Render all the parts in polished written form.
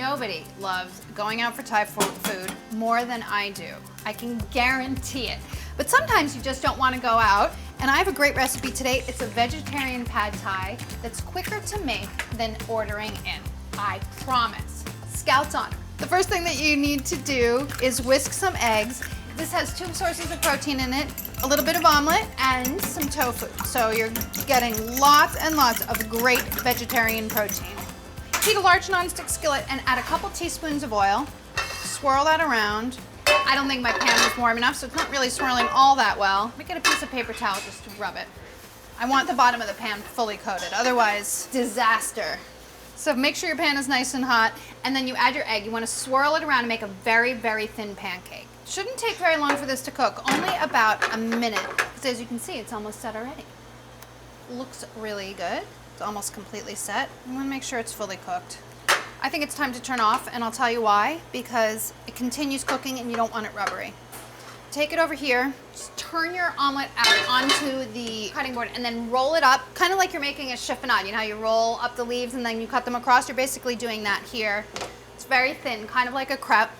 Nobody loves going out for Thai food more than I do. I can guarantee it. But sometimes you just don't want to go out, and I have a great recipe today. It's a vegetarian pad Thai that's quicker to make than ordering in. I promise. Scouts honor. The first thing that you need to do is whisk some eggs. This has 2 sources of protein in it, a little bit of omelet and some tofu. So you're getting lots and lots of great vegetarian protein. Heat a large nonstick skillet and add a couple teaspoons of oil. Swirl that around. I don't think my pan is warm enough, so it's not really swirling all that well. Let me get a piece of paper towel just to rub it. I want the bottom of the pan fully coated, otherwise disaster. So make sure your pan is nice and hot, and then you add your egg. You want to swirl it around and make a very, very thin pancake. Shouldn't take very long for this to cook, only about a minute, because as you can see, it's almost set already. Looks really good. It's almost completely set. You want to make sure it's fully cooked. I think it's time to turn off, and I'll tell you why, because it continues cooking and you don't want it rubbery. Take it over here, just turn your omelet out onto the cutting board and then roll it up, kind of like you're making a chiffonade. You know how you roll up the leaves and then you cut them across? You're basically doing that here. It's very thin, kind of like a crepe,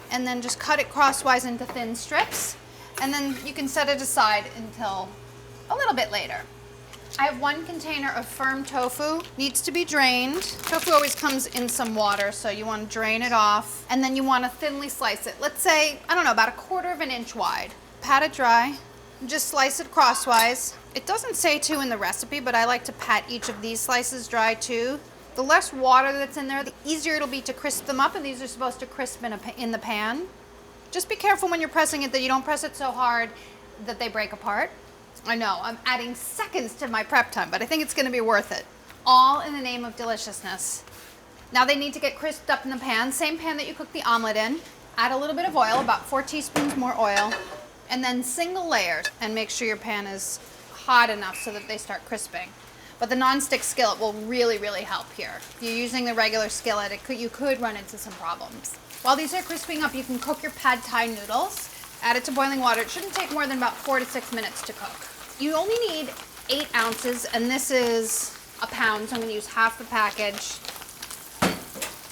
and then just cut it crosswise into thin strips, and then you can set it aside until a little bit later. I have 1 container of firm tofu, needs to be drained. Tofu always comes in some water, so you want to drain it off, and then you want to thinly slice it. Let's say, I don't know, about 1/4 inch wide. Pat it dry, just slice it crosswise. It doesn't say to in the recipe, but I like to pat each of these slices dry too. The less water that's in there, the easier it'll be to crisp them up, and these are supposed to crisp in the pan. Just be careful when you're pressing it that you don't press it so hard that they break apart. I know, I'm adding seconds to my prep time, but I think it's gonna be worth it. All in the name of deliciousness. Now they need to get crisped up in the pan, same pan that you cook the omelet in. Add a little bit of oil, about 4 teaspoons more oil, and then single layer, and make sure your pan is hot enough so that they start crisping. But the nonstick skillet will really, really help here. If you're using the regular skillet, you could run into some problems. While these are crisping up, you can cook your pad Thai noodles. Add it to boiling water. It shouldn't take more than about 4 to 6 minutes to cook. You only need 8 ounces, and this is a pound, so I'm gonna use half the package.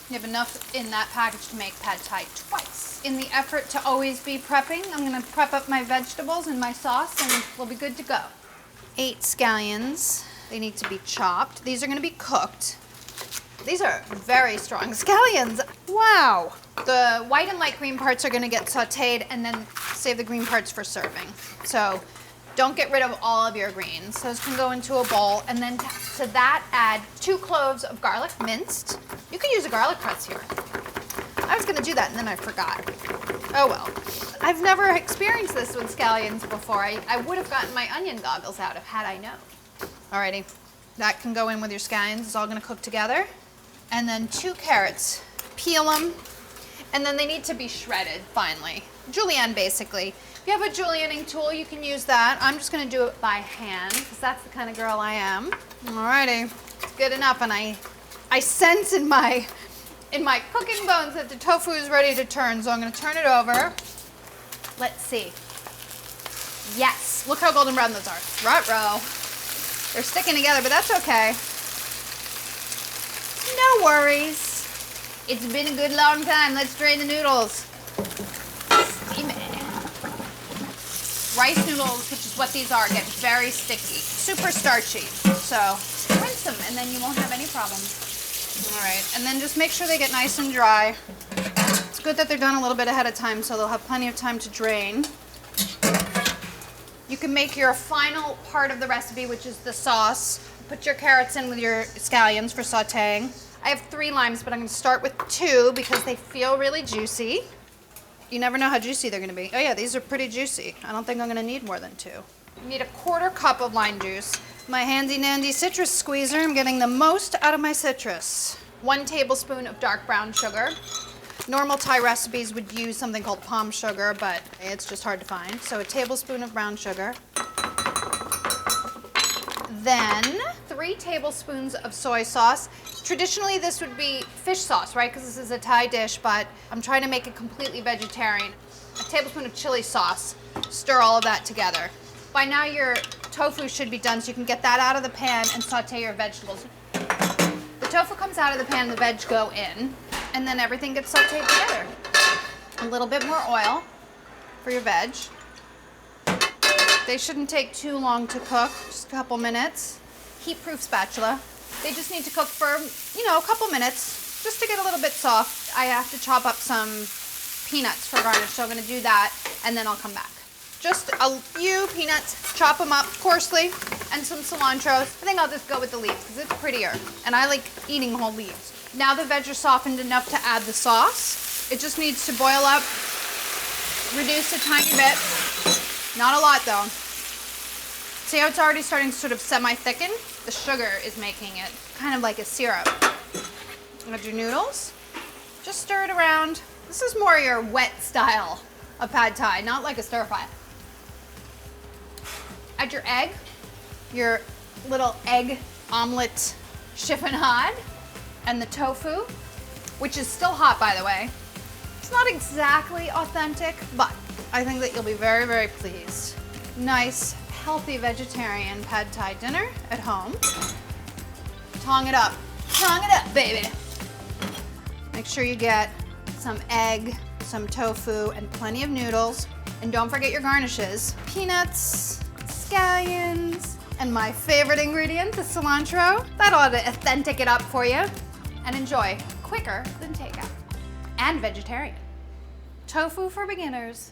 You have enough in that package to make pad Thai twice. In the effort to always be prepping, I'm gonna prep up my vegetables and my sauce, and we'll be good to go. 8 scallions. They need to be chopped. These are gonna be cooked. These are very strong scallions. Wow. The white and light green parts are gonna get sauteed, and then save the green parts for serving. So don't get rid of all of your greens. Those can go into a bowl, and then to that add 2 cloves of garlic, minced. You can use a garlic press here. I was gonna do that and then I forgot. Oh well. I've never experienced this with scallions before. I would have gotten my onion goggles out had I known. Alrighty, that can go in with your scallions. It's all gonna cook together. And then 2 carrots, peel them, and then they need to be shredded finely. Julienne basically. If you have a julienning tool, you can use that. I'm just gonna do it by hand, because that's the kind of girl I am. Alrighty, it's good enough, and I sense in my cooking bones that the tofu is ready to turn, so I'm gonna turn it over. Let's see. Yes, look how golden brown those are. Ruh-roh. They're sticking together, but that's okay. No worries. It's been a good long time. Let's drain the noodles. Steam it. Rice noodles, which is what these are, get very sticky, super starchy. So rinse them and then you won't have any problems. All right, and then just make sure they get nice and dry. It's good that they're done a little bit ahead of time so they'll have plenty of time to drain. You can make your final part of the recipe, which is the sauce. Put your carrots in with your scallions for sauteing. I have 3 limes, but I'm gonna start with 2 because they feel really juicy. You never know how juicy they're gonna be. Oh yeah, these are pretty juicy. I don't think I'm gonna need more than 2. You need 1/4 cup of lime juice. My handy dandy citrus squeezer, I'm getting the most out of my citrus. 1 tablespoon of dark brown sugar. Normal Thai recipes would use something called palm sugar, but it's just hard to find. So 1 tablespoon of brown sugar. Then 3 tablespoons of soy sauce. Traditionally, this would be fish sauce, right? Because this is a Thai dish, but I'm trying to make it completely vegetarian. 1 tablespoon of chili sauce. Stir all of that together. By now, your tofu should be done, so you can get that out of the pan and saute your vegetables. The tofu comes out of the pan, the veg go in, And then everything gets sauteed together. A little bit more oil for your veg. They shouldn't take too long to cook, just a couple minutes. Heat-proof spatula. They just need to cook for, a couple minutes, just to get a little bit soft. I have to chop up some peanuts for garnish, so I'm gonna do that, and then I'll come back. Just a few peanuts, chop them up coarsely, and some cilantro. I think I'll just go with the leaves, because it's prettier, and I like eating whole leaves. Now the veg are softened enough to add the sauce. It just needs to boil up, reduce a tiny bit. Not a lot though. See how it's already starting to sort of semi-thicken? The sugar is making it kind of like a syrup. Add your noodles. Just stir it around. This is more your wet style of pad thai, not like a stir fry. Add your egg, your little egg omelet chiffonade, and the tofu, which is still hot, by the way. It's not exactly authentic, but I think that you'll be very, very pleased. Nice, healthy vegetarian pad thai dinner at home. Tong it up, baby. Make sure you get some egg, some tofu, and plenty of noodles. And don't forget your garnishes. Peanuts, scallions, and my favorite ingredient, the cilantro. That ought to authentic it up for you. And enjoy quicker than takeout. And vegetarian. Tofu for beginners.